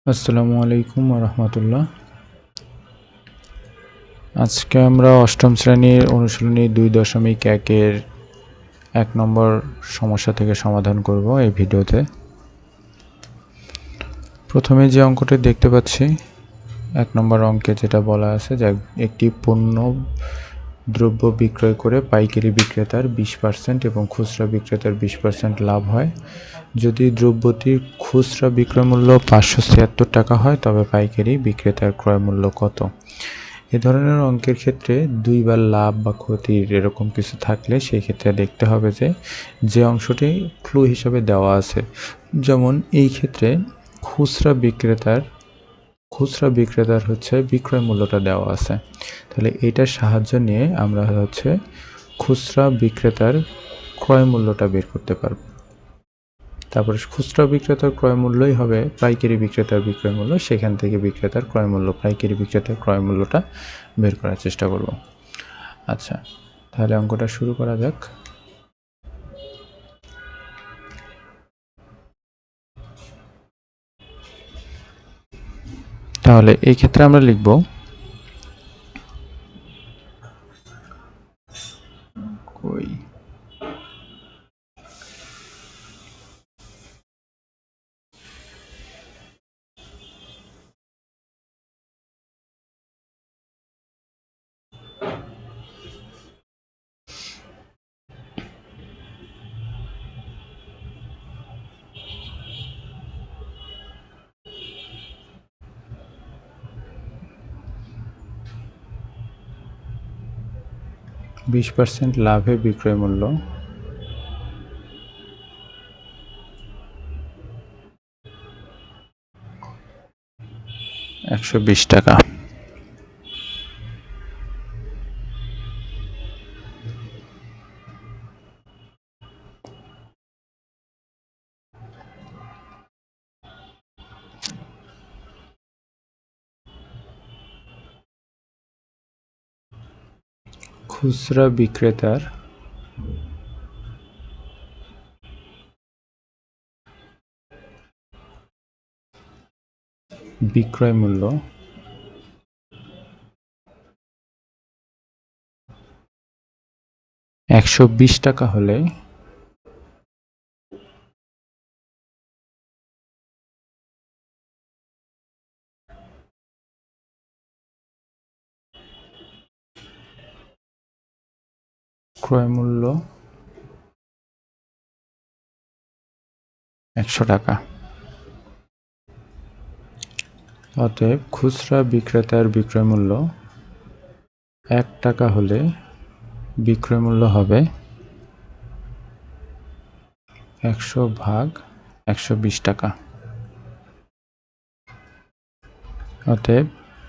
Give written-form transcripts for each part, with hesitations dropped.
আসসালামু আলাইকুম ওয়া রাহমাতুল্লাহ। আজকে আমরা অষ্টম শ্রেণীর অনুশীলনী 2.1 এর 1 নম্বর সমস্যা থেকে সমাধান করব এই ভিডিওতে। প্রথমে যে অঙ্কটি দেখতে পাচ্ছি 1 নম্বর অঙ্কে যেটা বলা আছে যে একটি পণ্য দ্রব্য বিক্রয় করে পাইকারি বিক্রেতার 20% এবং খুচরা বিক্রেতার 20% লাভ হয়। যদি দ্রব্যটির খুচরা বিক্রয় মূল্য 576 টাকা হয় তবে পাইকারি বিক্রেতার ক্রয় মূল্য কত? এ ধরনের অঙ্কের ক্ষেত্রে দুইবার লাভ বা ক্ষতির এরকম কিছু থাকলে সেই ক্ষেত্রে দেখতে হবে যে অংশটি ক্লু হিসাবে দেওয়া আছে। যেমন এই ক্ষেত্রে খুচরা বিক্রেতার হচ্ছে বিক্রয় মূল্যটা দেওয়া আছে, তাহলে এটার সাহায্য নিয়ে আমরা হচ্ছে খুচরা বিক্রেতার ক্রয় মূল্যটা বের করতে পারবো। তারপরে খুচরা বিক্রেতার ক্রয় মূল্যই হবে পাইকারি বিক্রেতার বিক্রয় মূল্য, সেখান থেকে বিক্রেতার ক্রয় মূল্য পাইকারি বিক্রেতার ক্রয় মূল্যটা বের করার চেষ্টা করব। আচ্ছা, তাহলে অঙ্কটা শুরু করা যাক। তাহলে এই ক্ষেত্রে আমরা লিখব 20% লাভে বিক্রয় মূল্য 120 টাকা। খুচরা বিক্রেতার বিক্রয় মূল্য 120 টাকা হলে ক্রয় মূল্য 100 টাকা। অতএব খুচরা বিক্রেতার বিক্রয় মূল্য 1 টাকা হলে বিক্রয় মূল্য হবে 100 ভাগ 120 টাকা। অতএব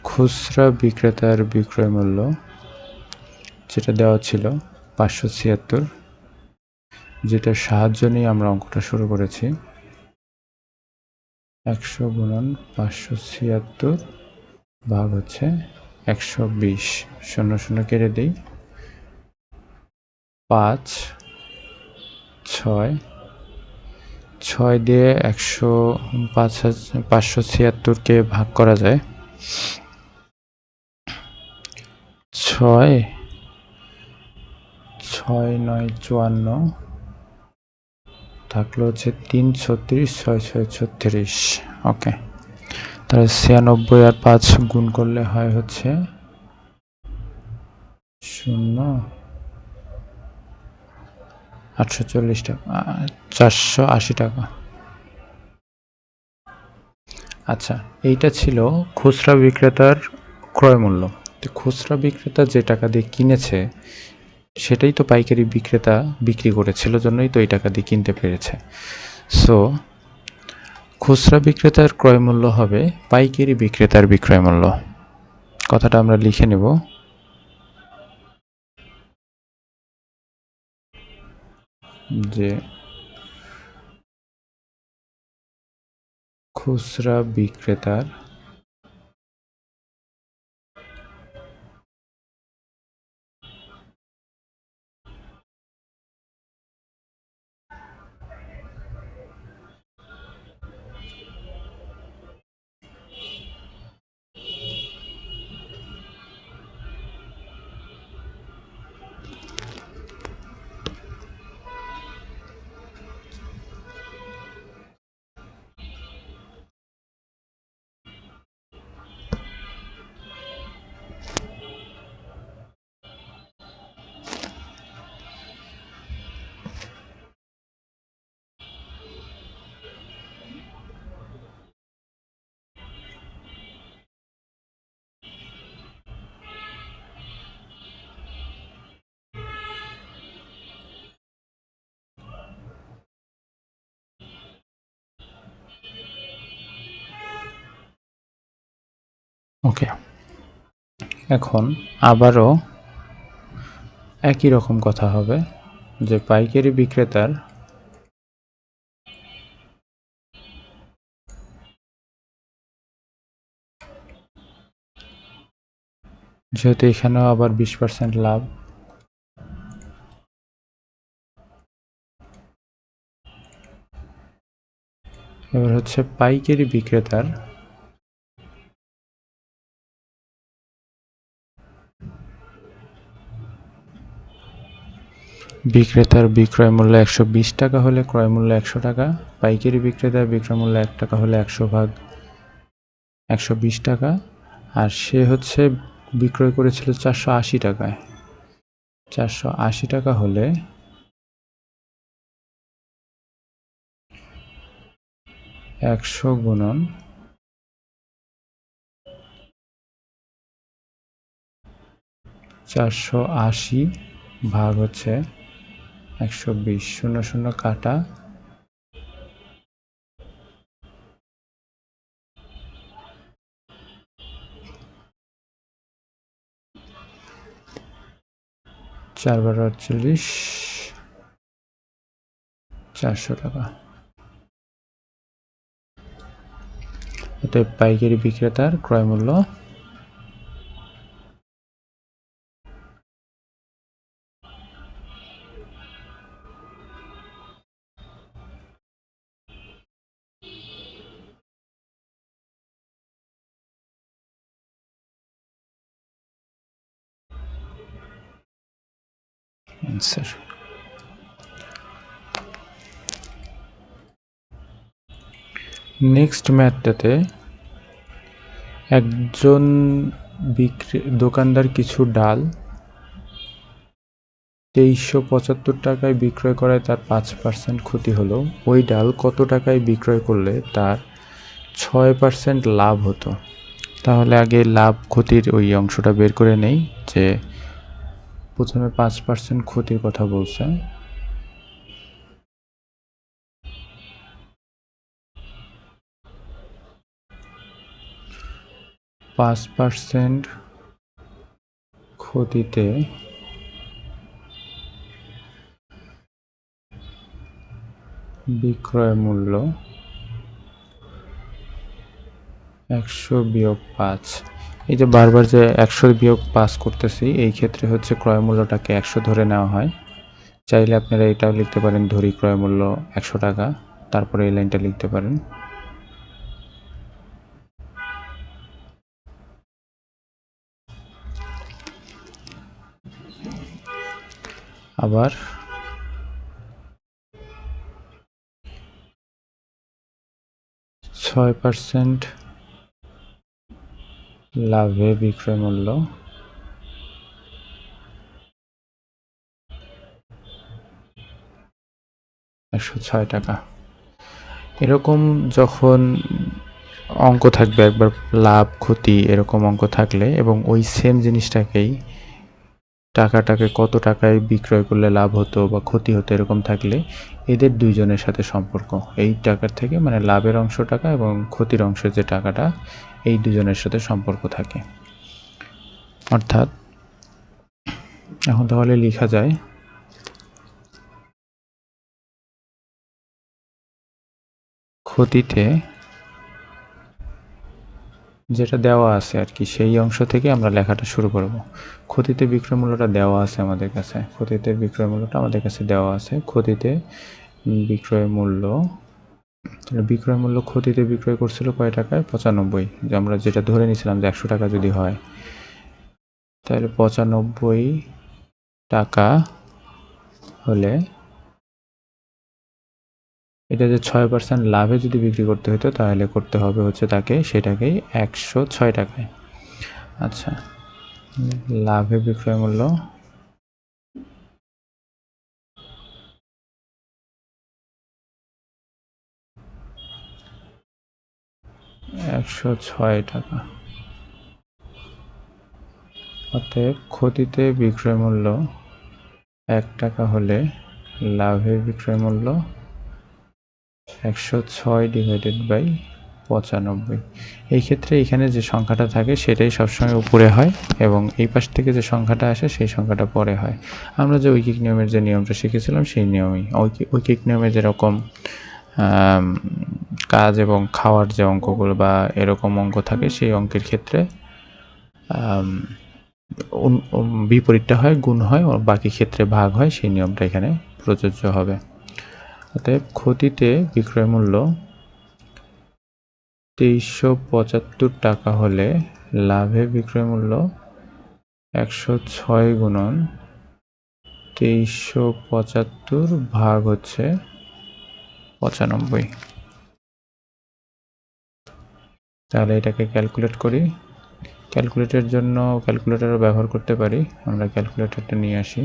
খুচরা বিক্রেতার বিক্রয় মূল্য যেটা দেওয়া ছিল 576, যেটার সাহায্য নিয়ে আমরা অঙ্কটা শুরু করেছি। 100 গুণন 576 ভাগ হচ্ছে 120, 0 0 কেটে দিই, 5 6 6 দিয়ে 576কে ভাগ করা যায়। 6 6 9 54, থাকলো হচ্ছে 3 36, 6 6 36। ওকে, তাহলে 96 আর 5 গুণ করলে হয় হচ্ছে 0 840 টাকা, 480 টাকা। আচ্ছা, এইটা ছিল খুচরা বিক্রেতার ক্রয় মূল্য। তো খুচরা বিক্রেতা যে টাকা দিয়ে কিনেছে সেটাই তো পাইকারি বিক্রেতা বিক্রি করেছিল, জন্যই তো এই টাকা দিয়ে কিনতে পেরেছে। সো খুচরা বিক্রেতার ক্রয় মূল্য হবে পাইকারি বিক্রেতার বিক্রয় মূল্য। কথাটা আমরা লিখে নেব যে খুচরা বিক্রেতার ওকে, এখন আবারও একই রকম কথা হবে যে পাইকারি বিক্রেতার যেহেতু এখানেও আবার 20% লাভ, এবার হচ্ছে পাইকারি বিক্রেতার বিক্রয় মূল্য 120 টাকা হলে ক্রয় মূল্য 100 টাকা, পাইকারি বিক্রেতার বিক্রয় মূল্য 1 টাকা হলে 100 ভাগ 120 টাকা, আর সে হচ্ছে বিক্রয় করেছিল 480 টাকায়। 480 টাকা হলে 100 গুণন 480 ভাগ হচ্ছে 120, 00 কাটা 4 বার 48, 400 টাকা। অতএব পাইকারি বিক্রেতার ক্রয় মূল্য অ্যান্সার। নেক্সট ম্যাথটাতে একজন দোকানদার কিছু ডাল 2375 টাকায় বিক্রয় করায় তার 5% ক্ষতি হলো। ওই ডাল কত টাকায় বিক্রয় করলে তার 6% লাভ হতো? তাহলে আগে লাভ ক্ষতির ওই অংশটা বের করে নেই, যে প্রথমে 5% ক্ষতির কথা বলছে। পাঁচ % ক্ষতিতে বিক্রয় মূল্য 100 বিয়োগ 5। এই যে বারবার যে 100 বিয়োগ 5 করতেছি, এই ক্ষেত্রে হচ্ছে ক্রয় মূল্যটাকে 100 ধরে নেওয়া হয়। চাইলে আপনারা এটাও লিখতে পারেন, ধরি ক্রয় মূল্য 100 টাকা, তারপরে এই লাইনটা লিখতে পারেন। আবার 6% লাভে বিক্রয় মূল্য 106 টাকা। এরকম যখন অঙ্ক থাকবে, একবার লাভ ক্ষতি এরকম অঙ্ক থাকলে, এবং ওই সেম জিনিসটাকেই টাকাটাকে কত টাকায় বিক্রয় করলে লাভ হতো বা ক্ষতি হতো এরকম থাকলে, এদের দুইজনের সাথে সম্পর্ক, এই টাকার থেকে মানে লাভের অংশ টাকা এবং ক্ষতির অংশের যে টাকাটা, এই দুজনের সাথে সম্পর্ক থাকে। অর্থাৎ এখন তাহলে লেখা যায় ক্ষতিতে যেটা দেওয়া আছে আর কি, সেই অংশ থেকে আমরা লেখাটা শুরু করব। ক্ষতিতে বিক্রয় মূল্যটা দেওয়া আছে আমাদের কাছে, ক্ষতিতে বিক্রয় মূল্যটা আমাদের কাছে দেওয়া আছে। ক্ষতিতে বিক্রয় মূল্য, বিক্রয় মূল্য ক্ষতিতে বিক্রয় করছিল কয় টাকায়? 95। যে আমরা যেটা ধরে নিয়েছিলাম যে 100 টাকা যদি হয়, তাহলে 95 টাকা হলে এটা যে 6% লাভে যদি বিক্রি করতে হতো, তাহলে করতে হবে হচ্ছে তাকে সেটাকেই 106 টাকায়। আচ্ছা, লাভে বিক্রয় মূল্য 106 টাকা। অতএব ক্ষতিতে বিক্রয় মূল্য 1 টাকা হলে লাভের বিক্রয় মূল্য 106 / 95। এই ক্ষেত্রে এখানে যে সংখ্যাটা থাকে সেটাই সবসময় উপরে হয় এবং এই পাশ থেকে যে সংখ্যাটা আসে সেই সংখ্যাটা পরে হয়। আমরা যে ঐকিক নিয়মের যে নিয়মটা শিখেছিলাম সেই নিয়মই। ঐকিক নিয়মে যেরকম কাজ এবং খাওয়ার যে অঙ্কগুলো বা এরকম অঙ্ক থাকে সেই অঙ্কের ক্ষেত্রে বিপরীতটা হয়, গুণ হয়, বাকি ক্ষেত্রে ভাগ হয়, সেই নিয়মটা এখানে প্রযোজ্য হবে। অতএব ক্ষতিতে বিক্রয় মূল্য 2375 টাকা হলে লাভে বিক্রয় মূল্য 106 গুণন 2375 ভাগ হচ্ছে 95। তাহলে এটাকে ক্যালকুলেট করি। ক্যালকুলেটরের জন্য ক্যালকুলেটরও ব্যবহার করতে পারি। আমরা ক্যালকুলেটরটা নিয়ে আসি।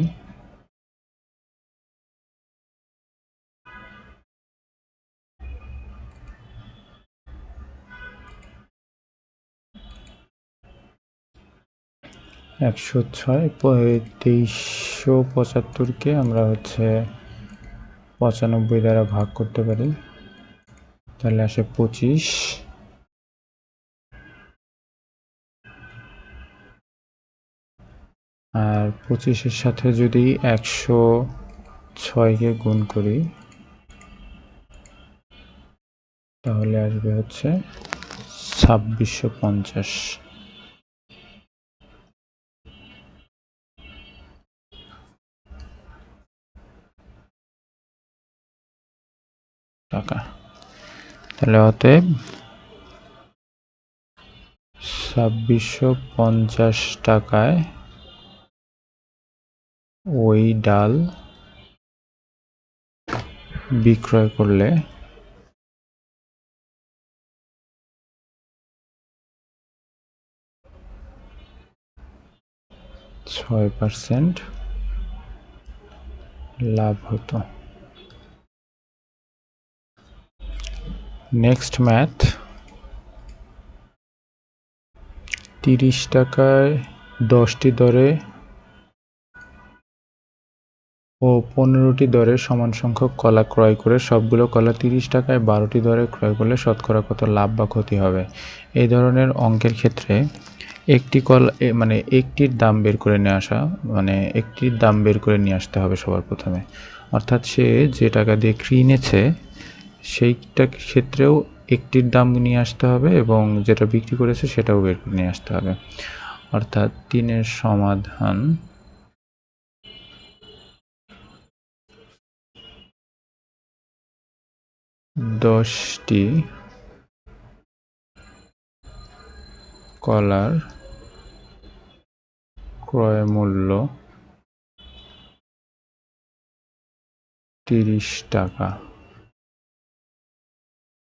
একশো ছয় 2375-কে আমরা হচ্ছে 95 দ্বারা ভাগ করতে পারি, তাহলে আসে 25। আর 25-এর সাথে যদি 106-কে গুণ করি তাহলে আসবে হচ্ছে 2650 টাকা। তাহলে অতএব 2650 টাকায় ওই ডাল বিক্রয় করলে 6% লাভ হতো। Next math. 30 টাকায় 10টি দরে ও 15টি দরে সমান সংখ্যক কলা ক্রয় করে সবগুলো কলা 30 টাকায় 12টি দরে ক্রয় করলে শতকরা কত লাভ বা ক্ষতি হবে? এই ধরনের অঙ্কের ক্ষেত্রে একটি কলা মানে একটির দাম বের করে নিয়ে আসা, মানে একটির দাম বের করে নিয়ে আসতে হবে সবার প্রথমে। অর্থাৎ সে যে টাকা দিয়ে কিনেছে সেইটা ক্ষেত্রেও একটির দাম নিয়ে আসতে হবে এবং যেটা বিক্রি করেছে সেটাও বের করে নিয়ে আসতে হবে। অর্থাৎ 3-এর সমাধান 10টি কলার ক্রয় মূল্য 30 টাকা।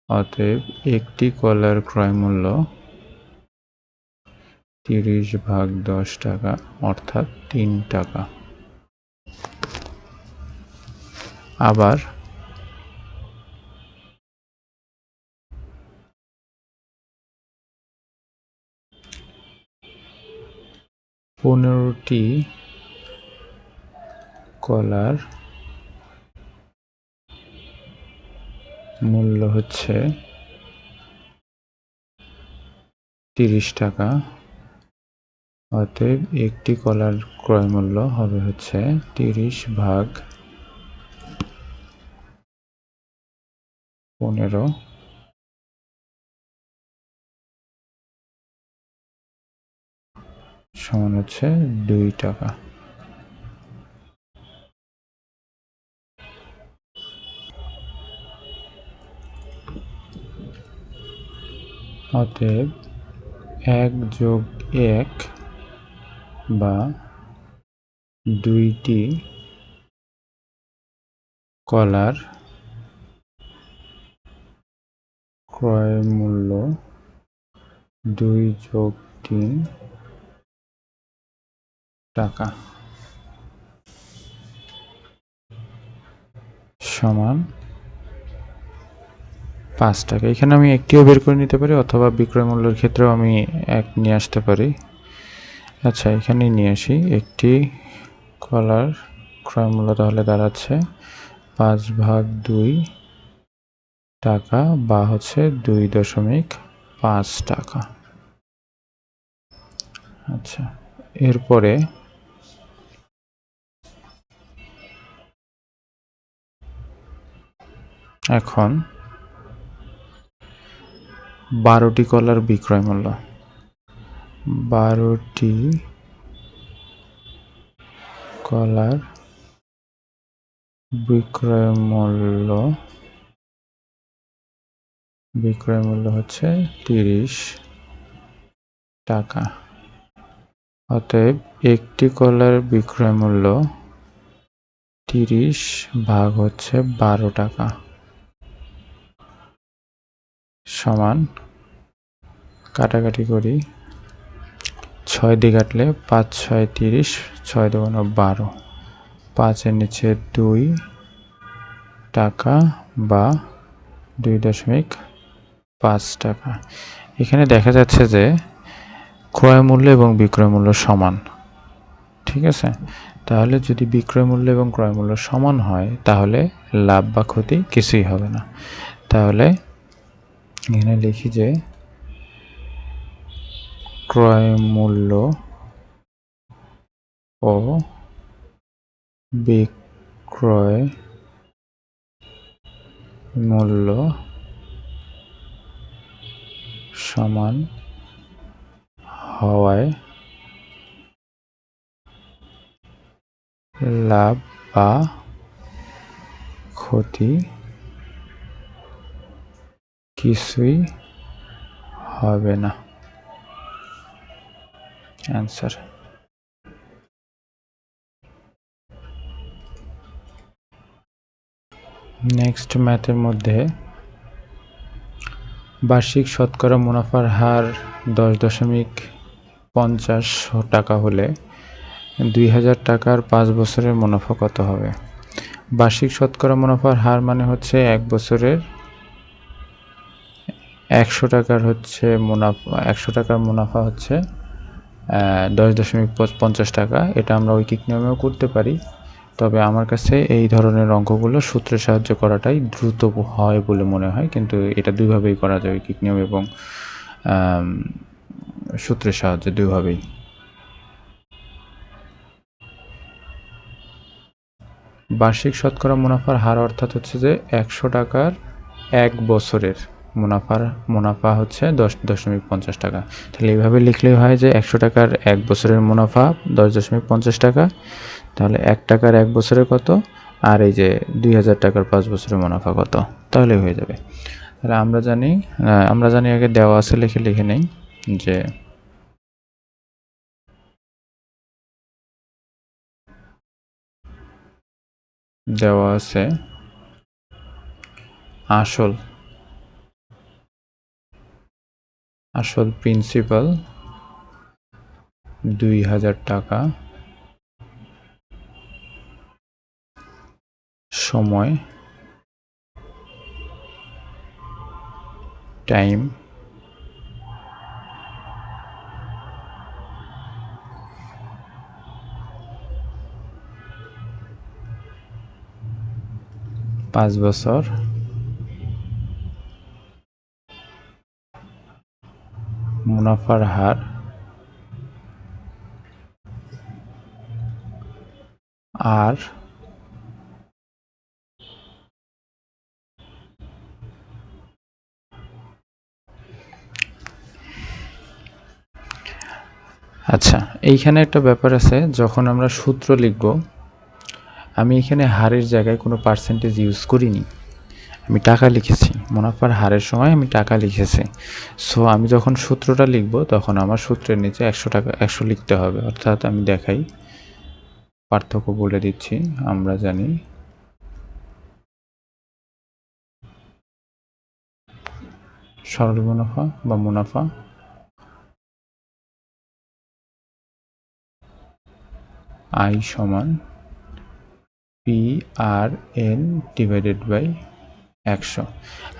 অতএব একটি কলার ক্রয় মূল্য 30 ভাগ 10 টাকা অর্থাৎ 3 টাকা। আবার পনেরোটি কলার মূল্য হচ্ছে 30 টাকা। অতএব একটি কলার ক্রয় মূল্য হবে হচ্ছে 30 ভাগ 15 সমান হচ্ছে 2 টাকা। অতএব 1+1 বা 2টি কলার ক্রয় মূল্য 2+3 টাকা সমান 5 টাকা। এখানে আমি একটিও বের করে নিতে পারি অথবা বিক্রয় মূল্যের ক্ষেত্রেও আমি 1 নিয়ে আসতে পারি। আচ্ছা, এখানেই নিয়ে আসি। একটি কলার ক্রয় মূল্য তাহলে দাঁড়াচ্ছে 5/2 টাকা বা হচ্ছে 2.5 টাকা। আচ্ছা, এরপরে এখন 12টি কলার বিক্রয় মূল্য, 12টি কলার বিক্রয় মূল্য হচ্ছে 30 টাকা। অতএব একটি কলার বিক্রয় মূল্য 30 ভাগ হচ্ছে 12 টাকা সমান, কাটাকাটি করি, 6 দিয়ে কাটলে 5 6 30, 6 দুগুণ 12, 5-এর নিচে 2 টাকা বা 2.5 টাকা। এখানে দেখা যাচ্ছে যে ক্রয় মূল্য এবং বিক্রয় মূল্য সমান, ঠিক আছে। তাহলে যদি বিক্রয় মূল্য এবং ক্রয় মূল্য সমান হয় তাহলে লাভ বা ক্ষতি কিছুই হবে না। তাহলে এখানে লিখি যে ক্রয় মূল্য ও বিক্রয় মূল্য সমান হওয়ায় লাভ বা ক্ষতি কিছুই হবে না। অ্যান্সার। নেক্সট ম্যাথের মধ্যে বার্ষিক শতকরা মুনাফার হার 10.50 টাকা হলে 2000 টাকার 5 বছরের মুনাফা কত হবে? বার্ষিক শতকরা মুনাফার হার মানে হচ্ছে 1 বছরের 100 টাকার হচ্ছে মুনাফা, 100 টাকার মুনাফা হচ্ছে 10.50 টাকা। এটা আমরা ঐকিক নিয়মেও করতে পারি, তবে আমার কাছে এই ধরনের অঙ্কগুলো সূত্রের সাহায্যে করাটাই দ্রুত হয় বলে মনে হয়, কিন্তু এটা দুইভাবেই করা যায়, ঐকিক নিয়ম এবং সূত্রের সাহায্যে, দুইভাবেই। বার্ষিক শতকরা মুনাফার হার অর্থাৎ হচ্ছে যে 100 টাকার 1 বছরের মুনাফা হচ্ছে 10.50 টাকা। তাহলে এইভাবে লিখলেই হয় যে 100 টাকার 1 বছরের মুনাফা 10.50 টাকা। তাহলে 1 টাকার 1 বছরে কত, আর এই যে 2000 টাকার 5 বছরের মুনাফা কত, তাহলে হয়ে যাবে। তাহলে আমরা জানি আগে দেওয়া আছে, লিখে নেই যে দেওয়া আছে আসল প্রিন্সিপাল 2000 টাকা, সময় টাইম 5 বছর, মুনাফার হার আর আচ্ছা, এইখানে একটা ব্যাপার আছে, যখন আমরা সূত্র লিখব আমি এখানে হারের জায়গায় কোনো পার্সেন্টেজ ইউজ করিনি, আমি টাকা লিখেছি, মুনাফার হারের সময় আমি টাকা লিখেছি। সো আমি যখন সূত্রটা লিখব তখন আমার সূত্রের নিচে 100 টাকা 100 লিখতে হবে। অর্থাৎ আমি দেখাই, পার্থক্য বলে দিচ্ছি। আমরা জানি সরল মুনাফা বা মুনাফা I সমান PRN ডিভাইডেড বাই 100।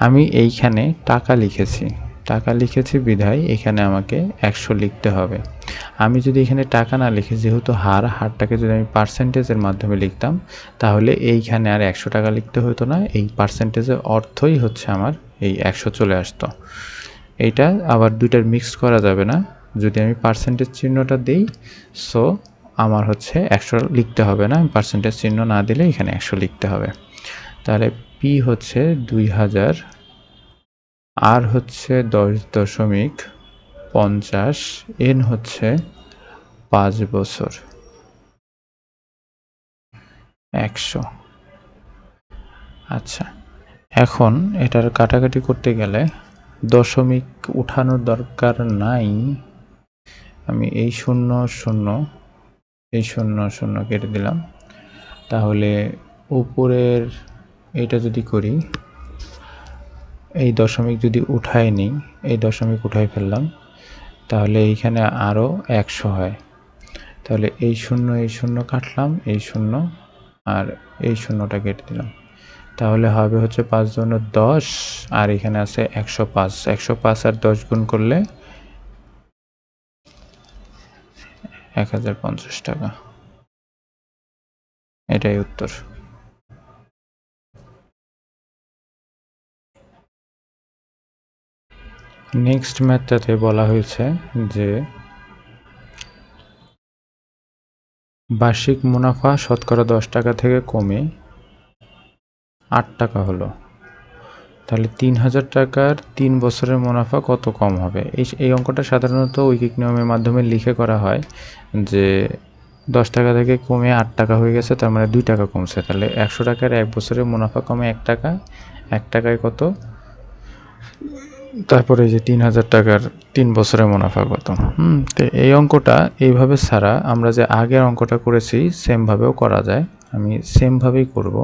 আমি এইখানে টাকা লিখেছি, টাকা লিখেছি বিধায় এখানে আমাকে 100 লিখতে হবে। আমি যদি এখানে টাকা না লিখে যেহেতু হারটাকে যদি আমি পার্সেন্টেজের মাধ্যমে লিখতাম তাহলে এইখানে আর 100 টাকা লিখতে হতো না, এই পার্সেন্টেজের অর্থই হচ্ছে আমার এই 100 চলে আসতো। এইটা আবার দুইটার মিক্স করা যাবে না, যদি আমি পার্সেন্টেজ চিহ্নটা দিই সো আমার হচ্ছে 100 লিখতে হবে না, পার্সেন্টেজ চিহ্ন না দিলে এখানে 100 লিখতে হবে। তাহলে পি হচ্ছে 2000, আর হচ্ছে 10.50, এন হচ্ছে 5 বছর, 100। আচ্ছা, এখন এটার কাটাকাটি করতে গেলে দশমিক উঠানোর দরকার নাই, আমি এই 0 0 এই 0 0 কেটে দিলাম। তাহলে উপরের এটা যদি করি, এই দশমিক যদি উঠাই নিই, এই দশমিক উঠাই ফেললাম, তাহলে এইখানে আরও 100 হয়। তাহলে এই 0 কাটলাম, এই 0 আর এই 0টা কেটে দিলাম, তাহলে হবে হচ্ছে 5 × 10, আর এখানে আছে 105। 105 আর 10 গুণ করলে 1050 টাকা। এটাই উত্তর। নেক্সট ম্যাথটাতে বলা হয়েছে যে বার্ষিক মুনাফা শতকরা 10 টাকা থেকে কমে 8 টাকা হলো, তাহলে 3000 টাকার 3 বছরের মুনাফা কত কম হবে? এই অঙ্কটা সাধারণত ঐকিক নিয়মের মাধ্যমে লিখে করা হয় যে 10 টাকা থেকে কমে 8 টাকা হয়ে গেছে, তার মানে 2 টাকা কমছে। তাহলে 100 টাকার 1 বছরের মুনাফা কমে 1 টাকা, 1 টাকায় কত? তারপরে এই যে 3000 টাকার 3 বছরের মুনাফা কত। তো এই অঙ্কটা এইভাবে ছাড়া আমরা যে আগের অঙ্কটা করেছি সেমভাবেও করা যায়, আমি সেমভাবেই করব।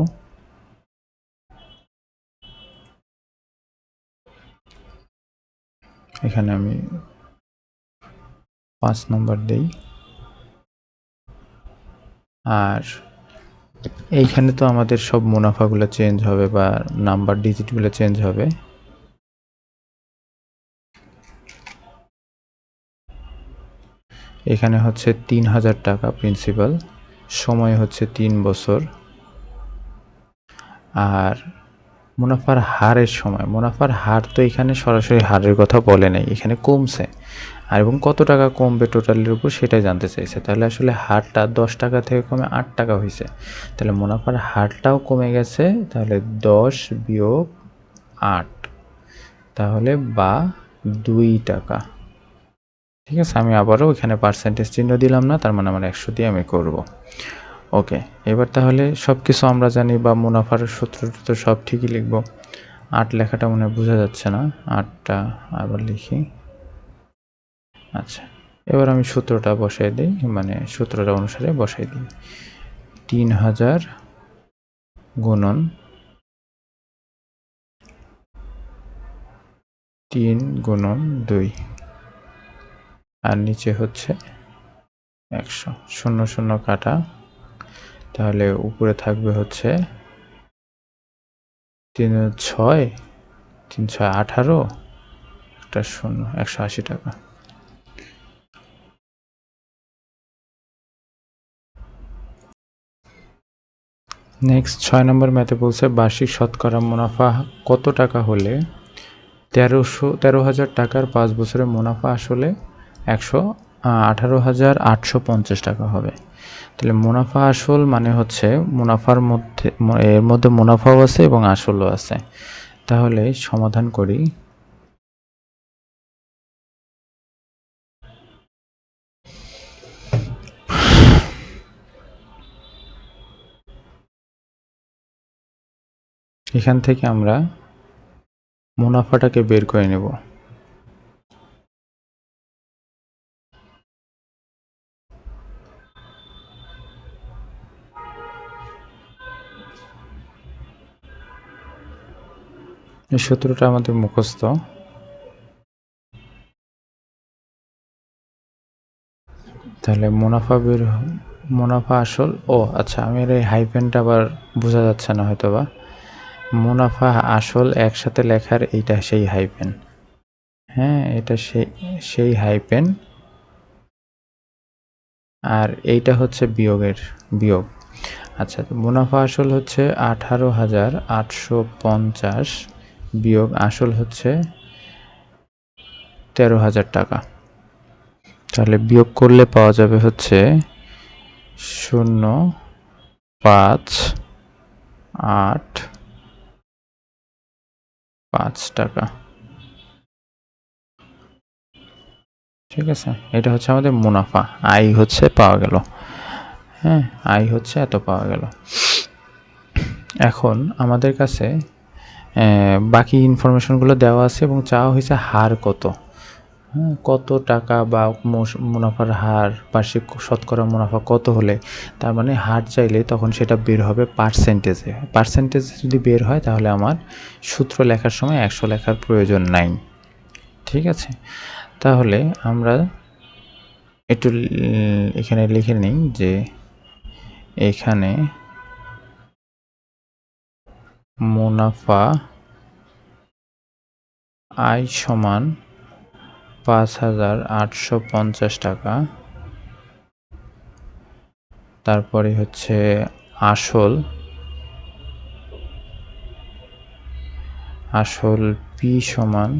এখানে আমি 5 নম্বর দেই, আর এইখানে তো আমাদের সব মুনাফাগুলো চেঞ্জ হবে বা নাম্বার ডিজিটগুলো চেঞ্জ হবে। এখানে হচ্ছে 3000 টাকা প্রিন্সিপাল, সময় হচ্ছে 3 বছর, আর মুনাফার হারের সময়, মুনাফার হার তো এখানে সরাসরি হারের কথা বলে নাই, এখানে কমছে, আর এবং কত টাকা কমবে টোটালের উপর সেটাই জানতে চাইছে। তাহলে আসলে হারটা 10 টাকা থেকে কমে 8 টাকা হয়েছে, তাহলে মুনাফার হারটাও কমে গেছে, তাহলে 10 বিয়োগ 8, তাহলে বা 2 টাকা। ঠিক আছে, আমি আবারও এখানে পার্সেন্টেজ চিহ্ন দিলাম না, তার মানে আমার 100 দিয়ে আমি করব। ওকে, এবার তাহলে সব কিছু আমরা জানি বা মুনাফার সূত্রটা তো সব ঠিকই লিখব। 8 লেখাটা মনে বোঝা যাচ্ছে না, 8টা আবার লিখি। আচ্ছা, এবার আমি সূত্রটা বসাই দিই, মানে সূত্রটা অনুসারে বসাই দিই। 3000 গুণন 3 গুণন 2, আর নিচে হচ্ছে 100, 0 0 কাটা, তাহলে উপরে থাকবে হচ্ছে 3 6 3 6 18, একটা 0, 180 টাকা। নেক্সট 6 নম্বর ম্যাথে বলছে বার্ষিক শতকরা মুনাফা কত টাকা হলে 13,000 টাকার 5 বছরের মুনাফা আসলে 18,850 টাকা হবে। তাহলে মুনাফা আসল মানে হচ্ছে মুনাফার মধ্যে, এর মধ্যে মুনাফাও আছে এবং আসলও আছে। তাহলে সমাধান করি। এখান থেকে আমরা মুনাফাটাকে বের করে নেব। এই সূত্রটা আমাদের মুখস্থ। তাহলে মুনাফা আসল, ও আচ্ছা, আমি এই হাইফেনটা আবার বোঝা যাচ্ছে না হয়তোবা। মুনাফা আসল একসাথে লেখার এইটা সেই হাইফেন। হ্যাঁ, এটা সেই হাইপেন, আর এইটা হচ্ছে বিয়োগ। আচ্ছা, মুনাফা আসল হচ্ছে 18,850 বিয়োগ আসল হচ্ছে 13,000 টাকা। তাহলে বিয়োগ করলে পাওয়া যাবে হচ্ছে 0,585 টাকা। ঠিক আছে, এটা হচ্ছে আমাদের মুনাফা, আয় হচ্ছে পাওয়া গেল। হ্যাঁ, আয় হচ্ছে এত পাওয়া গেল। এখন আমাদের কাছে বাকি ইনফরমেশনগুলো দেওয়া আছে এবং চাওয়া হয়েছে হার কত। হ্যাঁ, কত টাকা বা মুনাফার হার, বার্ষিক শতকরা মুনাফা কত হলে, তার মানে হার চাইলে তখন সেটা বের হবে পার্সেন্টেজে। পার্সেন্টেজ যদি বের হয় তাহলে আমার সূত্র লেখার সময় 100 লেখার প্রয়োজন নাই। ঠিক আছে, তাহলে আমরা একটু এখানে লিখে নিই যে এখানে মুনাফা আয় সমান 5,850 টাকা। তারপরে হচ্ছে আসল পি সমান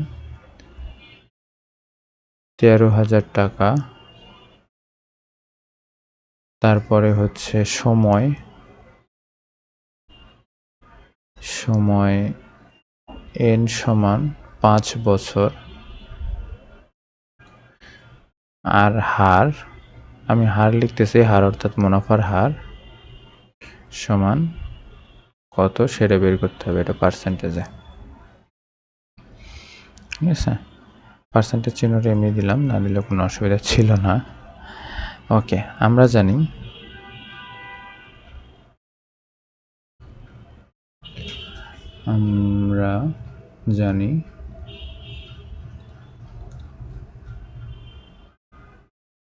13,000 টাকা। তারপরে হচ্ছে সময় n সমান 5 বছর। আর হার, আমি হার লিখতেছি, হার অর্থাৎ মুনাফার হার সমান কত সেটা বের করতে হবে, এটা পার্সেন্টেজে। ঠিক আছে, পার্সেন্টেজ চিহ্নটা এমনি দিলাম, না দিলে কোনো অসুবিধা ছিল না। ওকে, আমরা জানি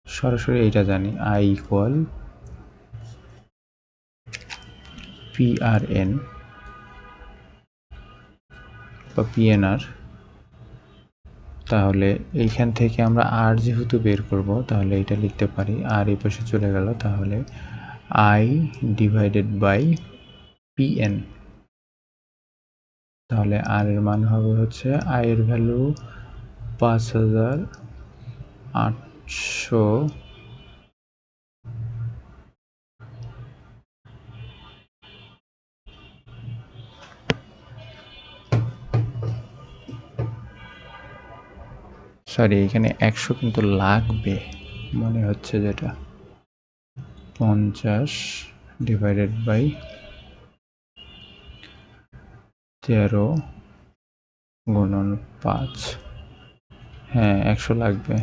সরাসরি এইটা জানি, আই ইকুয়াল PRN বা PNR। তাহলে এইখান থেকে আমরা আর যেহেতু বের করব, তাহলে এটা লিখতে পারি, আর এই পাশে চলে গেল, তাহলে I ডিভাইডেড বাই PN। তাহলে আর এর মান হবে হচ্ছে, আই এর ভ্যালু 5,800, সরি এখানে 100 কিন্তু লাগবে মনে হচ্ছে, যেটা 50 ডিভাইডেড বাই 13 গুণন 5। হ্যাঁ, 100 লাগবে।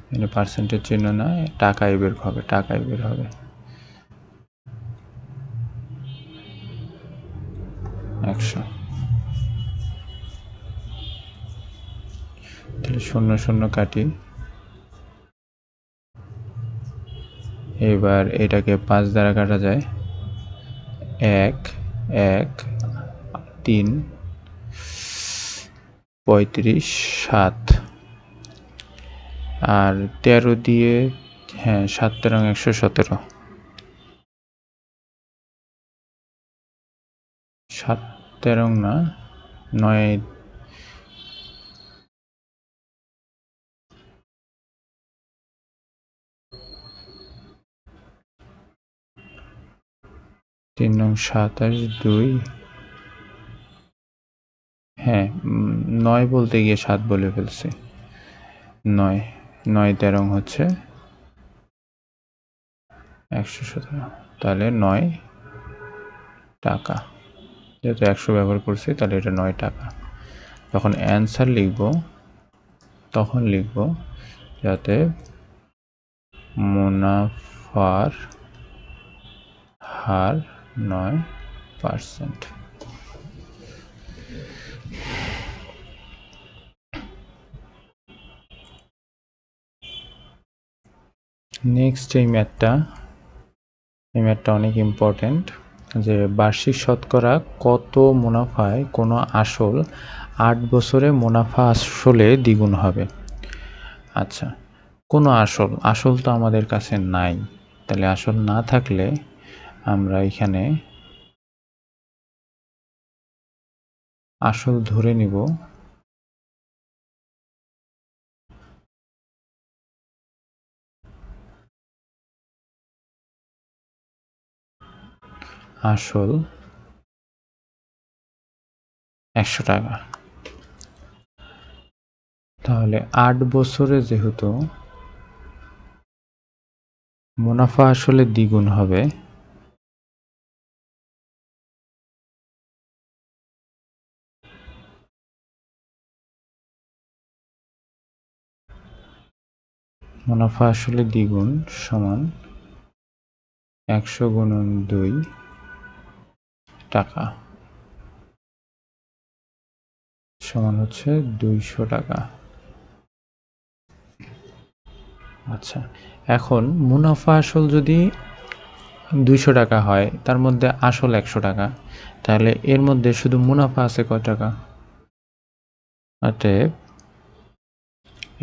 এখানে পার্সেন্টেজ চিহ্ন না, টাকায় বের হবে, টাকায় বের হবে 100। তাহলে 0 0 কাটি, এবার এটাকে 5 দ্বারা কাটা যায়, 1 1 3 35 7, আর 13 দিয়ে, হ্যাঁ 7 13 117, 7 13 না 9 3 9 27 2, হ্যাঁ 9 বলতে গিয়ে 7 বলে ফেলছি। 9 9 13 হচ্ছে 117, তাহলে 9 টাকা। যেহেতু 100 ব্যবহার করছি, তাহলে এটা 9 টাকা। যখন অ্যান্সার লিখব তখন লিখব যাতে মুনাফার হার 9%। নেক্সট এই ম্যাথটা অনেক ইম্পর্টেন্ট। যে বার্ষিক শতকরা কত মুনাফায় কোনো আসল 8 বছরে মুনাফা আসলে দ্বিগুণ হবে। আচ্ছা, কোনো আসল তো আমাদের কাছে নাই, তাহলে আসল না থাকলে আমরা এখানে আসল ধরে নিব। আসল 100 টাকা। তাহলে 8 বছরে যেহেতু মুনাফা আসলে দ্বিগুণ হবে, মুনাফা আসলে দ্বিগুণ সমান 100 গুণন 2 টাকা সমান হচ্ছে 200 টাকা। আচ্ছা, এখন মুনাফা আসল যদি 200 টাকা হয়, তার মধ্যে আসল 100 টাকা, তাহলে এর মধ্যে শুধু মুনাফা আছে কয় টাকা? অতএব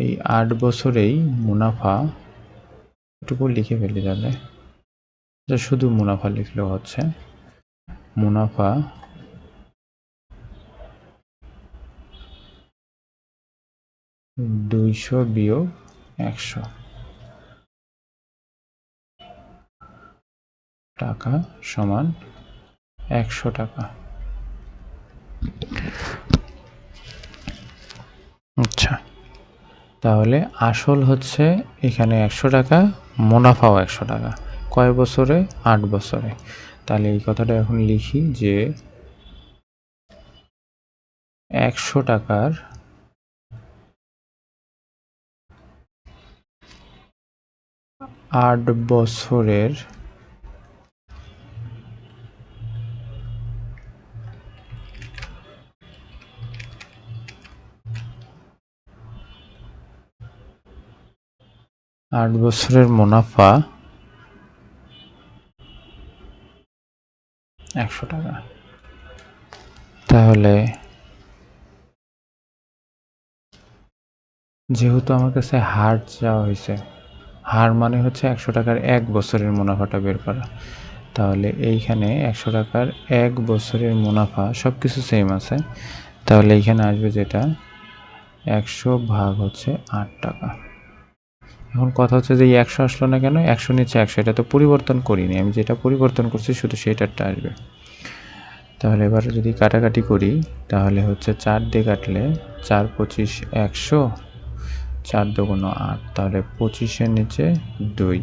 এই 8 বছরেই মুনাফা, এটুকু লিখে ফেলি তাহলে, শুধু মুনাফা লিখলেও হচ্ছে, মুনাফা 200 বিয়োগ 100 টাকা সমান 100 টাকা। আচ্ছা, তাহলে আসল হচ্ছে এখানে 100 টাকা, মুনাফাও 100 টাকা। কয় বছরে? 8 বছরে। তাহলে এই কথাটা এখন লিখি যে 100 টাকার 8 বছরের মুনাফা 100 টাকা। তাহলে যেহেতু আমার কাছে হার চাওয়া হয়েছে, হার মানে হচ্ছে 100 টাকার 1 বছরের মুনাফাটা বের করা, তাহলে এইখানে 100 টাকার 1 বছরের মুনাফা সব কিছু সেম আছে, তাহলে এইখানে আসবে যেটা 100 ভাগ হচ্ছে 8 টাকা। এখন কথা হচ্ছে যে এই 100 আসলো না কেন? 100 নিচে 100, এটা তো পরিবর্তন করিনি, আমি যেটা পরিবর্তন করছি শুধু সেটারটা আসবে। তাহলে এবার যদি কাটাকাটি করি, তাহলে হচ্ছে 4 দিয়ে কাটলে 4 25 100, 4 দুগুণ 8, তাহলে 25-এর নিচে 2,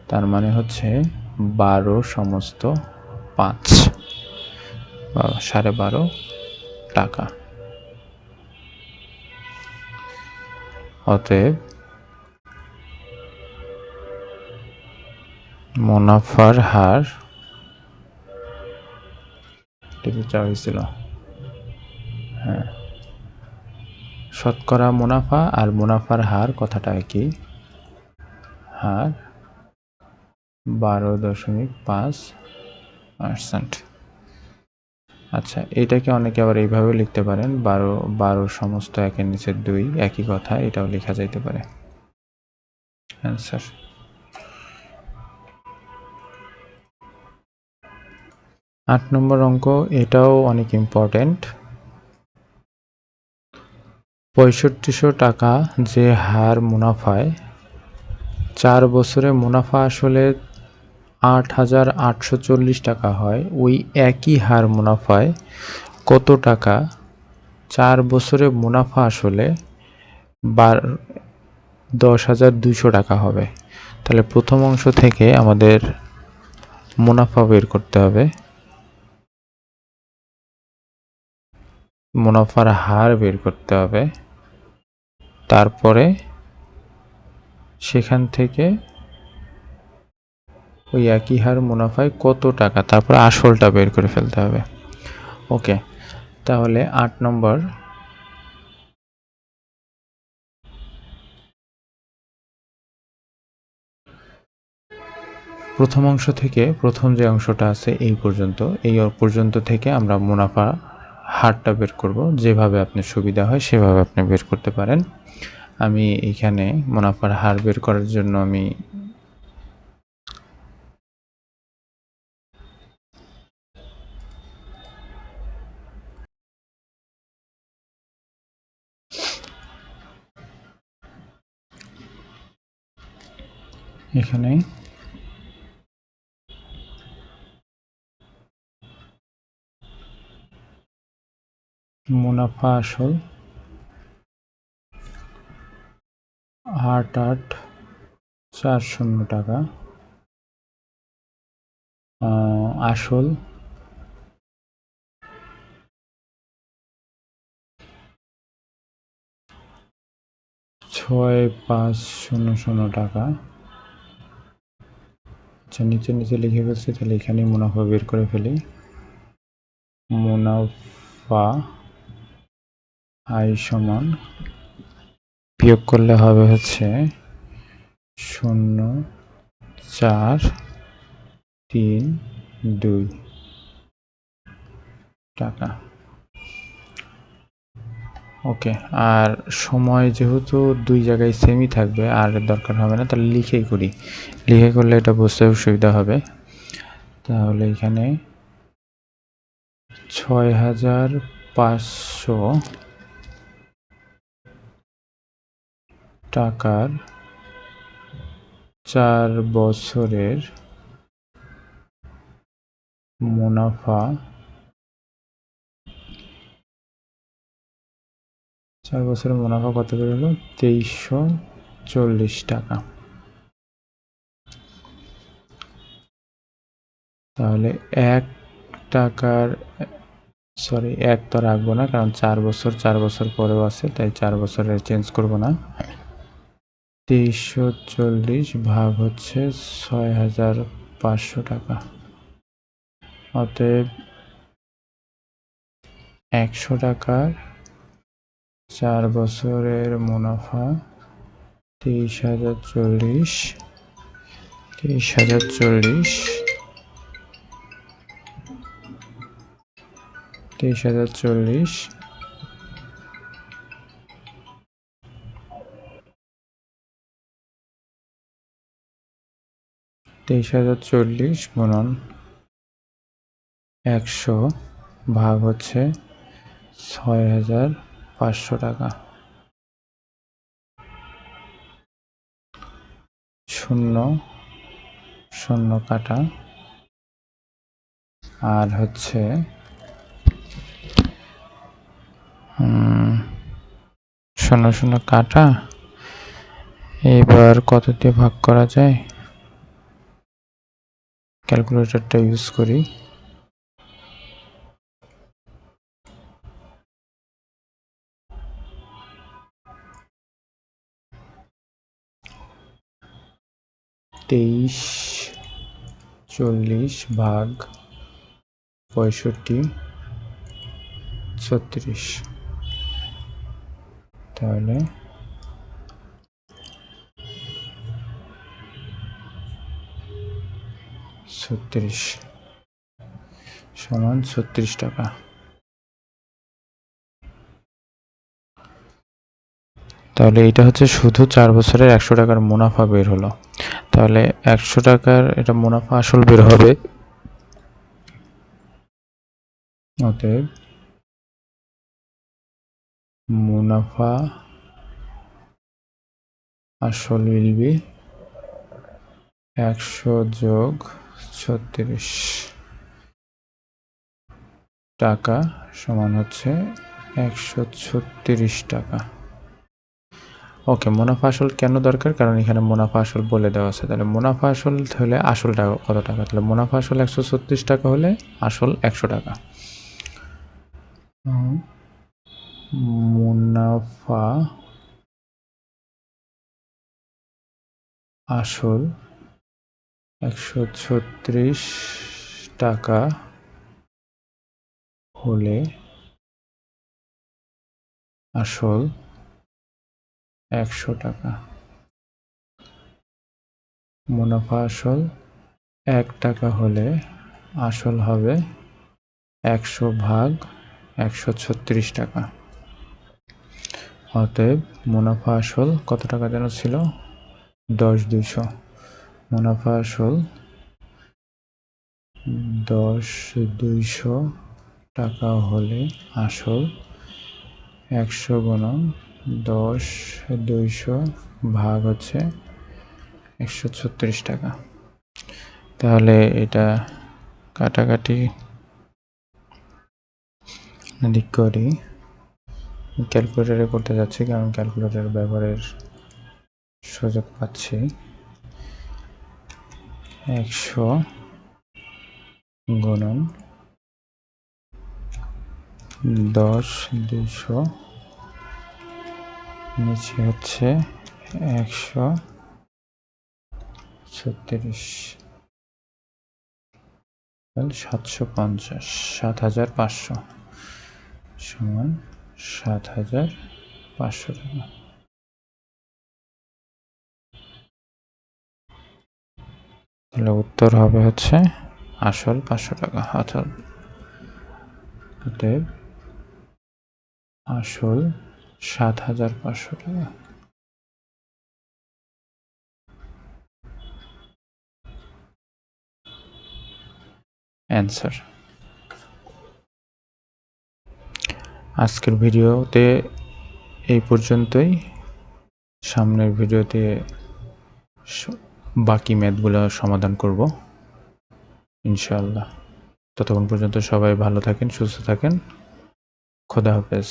তার মানে হচ্ছে 12 সমস্ত 5, 12.5 টাকা। অতএব মুনাফার হার চাওয়া হয়েছিল, হ্যাঁ, শতকরা মুনাফা আর মুনাফার হার কথাটা একই, হার 12.5%। আচ্ছা, এটাকে অনেকে আবার এইভাবেও লিখতে পারেন, 12 সমস্ত 1-এর নিচে 2, একই কথা, এটাও লেখা যাইতে পারে। অ্যান্সার। 8 নম্বর অঙ্ক, এটাও অনেক ইম্পর্টেন্ট। 6500 টাকা যে হার মুনাফায় 4 বছরে মুনাফা আসলে 8,840 টাকা হয়, ওই একই হার মুনাফায় কত টাকা 4 বছরে মুনাফা আসলে 10,200 টাকা হবে। তাহলে প্রথম অংশ থেকে আমাদের মুনাফা বের করতে হবে, মুনাফার হার বের করতে হবে, তারপরে সেখান থেকে ওই একই হার মুনাফায় কত টাকা, তারপর আসলটা বের করে ফেলতে হবে। ওকে, তাহলে 8 নম্বর, প্রথম অংশ থেকে প্রথম যে অংশটা আছে এই পর্যন্ত থেকে আমরা মুনাফা হারটা বের করব। যেভাবে আপনার সুবিধা হয় সেভাবে আপনি বের করতে পারেন। আমি এখানে মুনাফার হার বের করার জন্য আমি এখানে মুনাফা আসল 8840 টাকা, আসল 6500 টাকা। আচ্ছা, নিচে লিখে ফেলছি, তাহলে এখানে মুনাফা বের করে ফেলি। মুনাফা আয় সমান বিয়োগ করলে হবে হচ্ছে 0432 টাকা। ওকে, আর সময় যেহেতু দুই জায়গায় সেমই থাকবে আর দরকার হবে না, তাহলে লিখে করলে এটা বুঝতে সুবিধা হবে। তাহলে এখানে 6500 টাকার 4 বছরের মুনাফা, 4 বছরের মুনাফা কত বের হলো? 2340 টাকা। তাহলে 1 টাকার এক তো রাখবো না, কারণ 4 বছর পরেও আছে, তাই 4 বছরের চেঞ্জ করব না। 2340 ভাগ হচ্ছে 6500 টাকা। অতএব 100 টাকার 4 বছরের মুনাফা 23,040 23,040 23,040 23,040 গুণন 100 ভাগ হচ্ছে 6500 টাকা। শূন্য শূন্য কাটা, আর হচ্ছে শূন্য শূন্য কাটা। এবার কত দিয়ে ভাগ করা যায়? ক্যালকুলেটরটা ইউজ করি। তেইশ 40 ভাগ 65 36, তাহলে 36 সমান 36 টাকা। তাহলে এটা হচ্ছে শুধু 4 বছরের 100 টাকার মুনাফা বের হলো। তাহলে 100 টাকার এটা মুনাফা আসল বের হবে। অতএব মুনাফা আসল will be 100 যোগ 36 টাকা সমান হচ্ছে 136 টাকা। ওকে, মুনাফা আসল কেন দরকার? কারণ এখানে মুনাফা আসল বলে দেওয়া আছে। তাহলে মুনাফা আসল হলে আসল টাকা কত টাকা? তাহলে মুনাফা আসল 136 টাকা হলে আসল 100 টাকা। মুনাফা আসল 136 টাকা হলে আসল 100 টাকা। মুনাফা আসল 1 টাকা হলে আসল হবে 100 ভাগ 136 টাকা। অতএব মুনাফা আসল কত টাকা যেন ছিল? 10,200। মুনাফা আসল 10,200 টাকা হলে আসল 100 গুণন 10,200 ভাগ হচ্ছে 136 টাকা। তাহলে এটা কাটাকাটি যদি করি, ক্যালকুলেটরে করতে যাচ্ছি কারণ ক্যালকুলেটর ব্যবহারের সুযোগ পাচ্ছি। 100 গুণন 10,200 নিচে হচ্ছে 136 750 7,500 সমান 7,500 টাকা। তাহলে উত্তর হবে হচ্ছে আসল 500 টাকা। অতএব আসল 7,500 টাকা। অ্যান্সার। আজকের ভিডিওতে এই পর্যন্তই। সামনের ভিডিওতে বাকি ম্যাথগুলো সমাধান করব ইনশাআল্লাহ। ততক্ষণ পর্যন্ত সবাই ভালো থাকেন, সুস্থ থাকেন। খোদা হাফেজ।